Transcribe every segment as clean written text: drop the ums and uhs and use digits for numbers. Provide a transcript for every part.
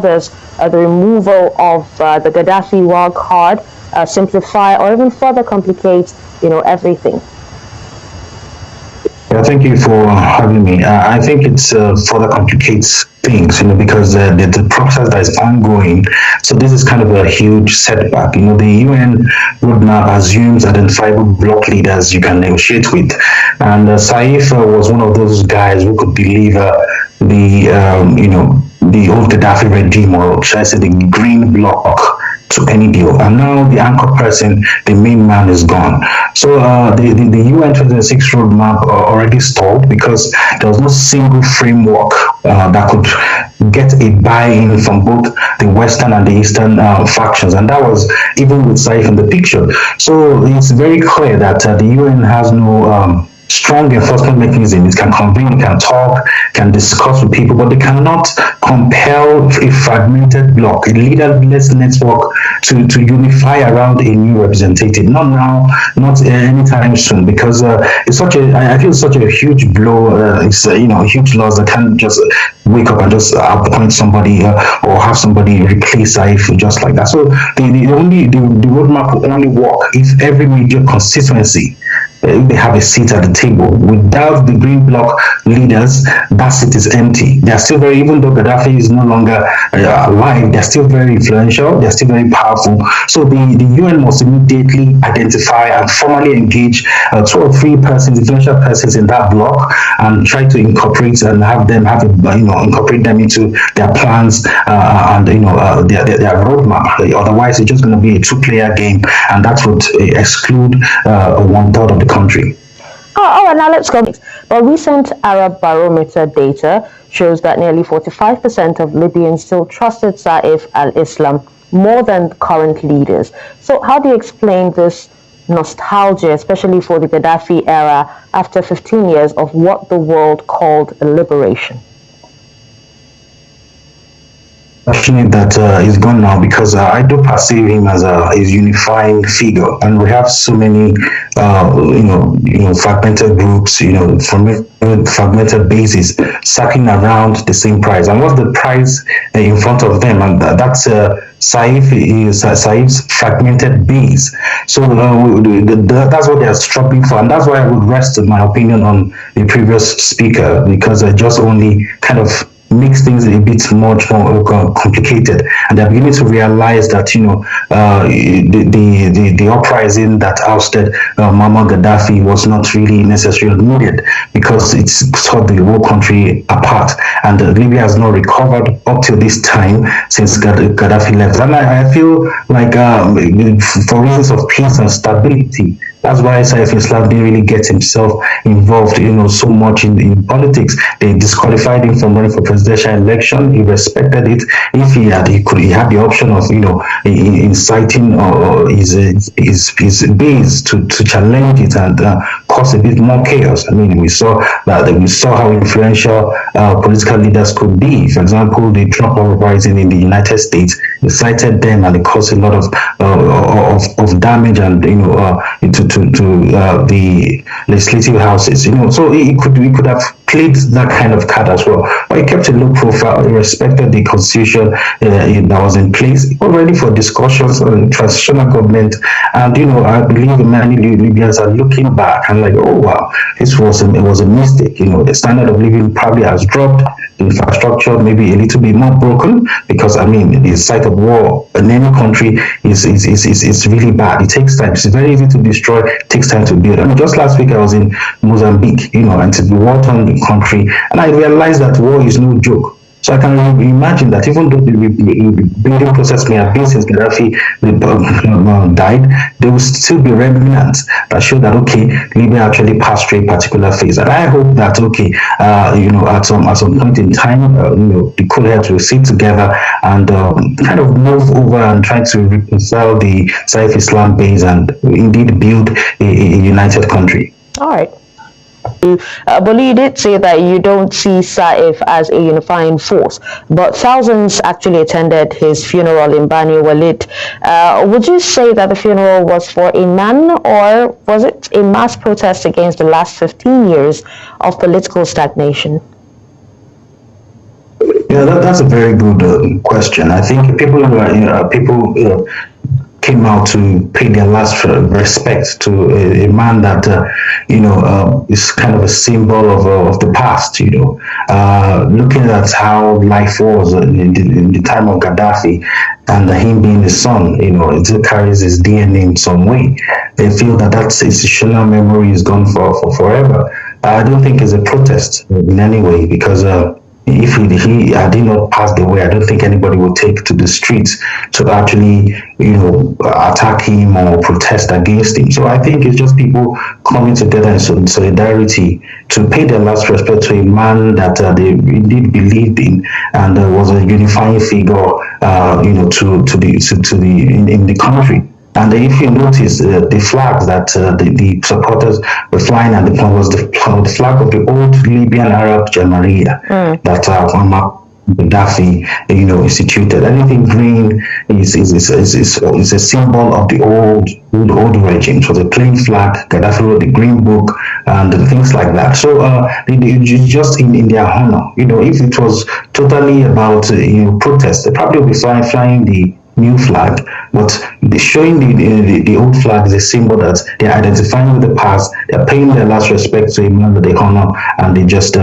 There's the removal of the Gaddafi war card simplify or even further complicate, everything? Yeah, thank you for having me. I think it's further complicates things, because the process that is ongoing. So this is kind of a huge setback. The UN roadmap assumes identifiable bloc leaders you can negotiate with, and Saif was one of those guys who could deliver the old Gaddafi regime, or should I say the green bloc, to any deal. And now the anchor person, the main man, is gone. So the UN 2026 roadmap already stalled because there was no single framework that could get a buy-in from both the Western and the Eastern factions. And that was even with Saif in the picture. So it's very clear that the UN has no strong enforcement mechanism. It can convene, it can talk, can discuss with people, but they cannot compel a fragmented bloc, a leaderless network to unify around a new representative. Not now, not anytime soon, because it's such a, I feel such a huge blow. It's huge loss that can't just wake up and just appoint somebody or have somebody replace Saif just like that. So the roadmap will only work if every major constituency they have a seat at the table. Without the green bloc leaders, that seat is empty. They're still very, even though Gaddafi is no longer alive, they're still very influential, they're still very powerful. So the UN must immediately identify and formally engage 2 or 3 persons, influential persons in that bloc, and try to incorporate and have them incorporate them into their plans and their roadmap. Otherwise, it's just going to be a 2-player game, and that would exclude 1/3 of the country. All right, now let's go. Well, recent Arab barometer data shows that nearly 45% of Libyans still trusted Saif al-Islam more than current leaders. So how do you explain this nostalgia, especially for the Gaddafi era, after 15 years of what the world called a liberation? Fortunate that he's gone now, because I do perceive him as a unifying figure, and we have so many fragmented groups, fragmented bases circling around the same prize. And what's the prize in front of them? And that's Saif's fragmented base. So that's what they are struggling for, and that's why I would rest my opinion on the previous speaker, because I just only kind of makes things a bit much more complicated, and they're beginning to realize that the uprising that ousted Muammar Gaddafi was not really necessarily needed, because it's tore the whole country apart, and Libya has not recovered up till this time since Gaddafi left. And I feel like for reasons of peace and stability, that's why Saif Islam didn't really get himself involved, so much in politics. They disqualified him from running for presidential election. He respected it. If he had the option of, inciting his base to challenge it and cause a bit more chaos. I mean, we saw how influential political leaders could be. For example, the Trump uprising in the United States, incited them, and it caused a lot of damage and to the legislative houses. So we could have played that kind of card as well. But he kept a low profile. He respected the constitution that was in place, already for discussions on transitional government. And I believe many Libyans are looking back and like, oh wow, it was a mistake. The standard of living probably has dropped. Infrastructure maybe a little bit more broken, because the site of war in any country is really bad. It takes time. It's very easy to destroy. It takes time to build. Just last week I was in Mozambique, and it's a war-torn country, and I realized that war is no joke. So I can imagine that even though the building process may have been since Gaddafi died, there will still be remnants that show that Libya actually passed through a particular phase. And I hope that at some point in time, the cool heads will sit together and kind of move over and try to reconcile the Saif Islam base and indeed build a united country. All right. Bolu, you did say that you don't see Saif as a unifying force, but thousands actually attended his funeral in Bani Walid. Would you say that the funeral was for a man, or was it a mass protest against the last 15 years of political stagnation? Yeah, that's a very good question. I think people who are, people came out to pay their last respect to a man that is kind of a symbol of the past. Looking at how life was in the time of Gaddafi, and him being the son, it still carries his DNA in some way. They feel that that institutional memory is gone for forever. I don't think it's a protest in any way, because if he had he not passed away, I don't think anybody would take to the streets to actually, attack him or protest against him. So I think it's just people coming together in solidarity to pay their last respect to a man that they indeed believed in, and was a unifying figure, in the country. And if you notice, the flags that the supporters were flying at the point was the flag of the old Libyan Arab Jamahiriya that Gaddafi, instituted. Anything green is a symbol of the old regime. So the plain flag, Gaddafi wrote the green book, and things like that. So it's just in their honor. If it was totally about protest, they probably would be flying the new flag, but showing the old flag is a symbol that they're identifying with the past. They're paying their last respect to a man that they honor, and they just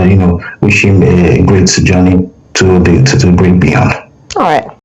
wish him a great journey to the great beyond. All right.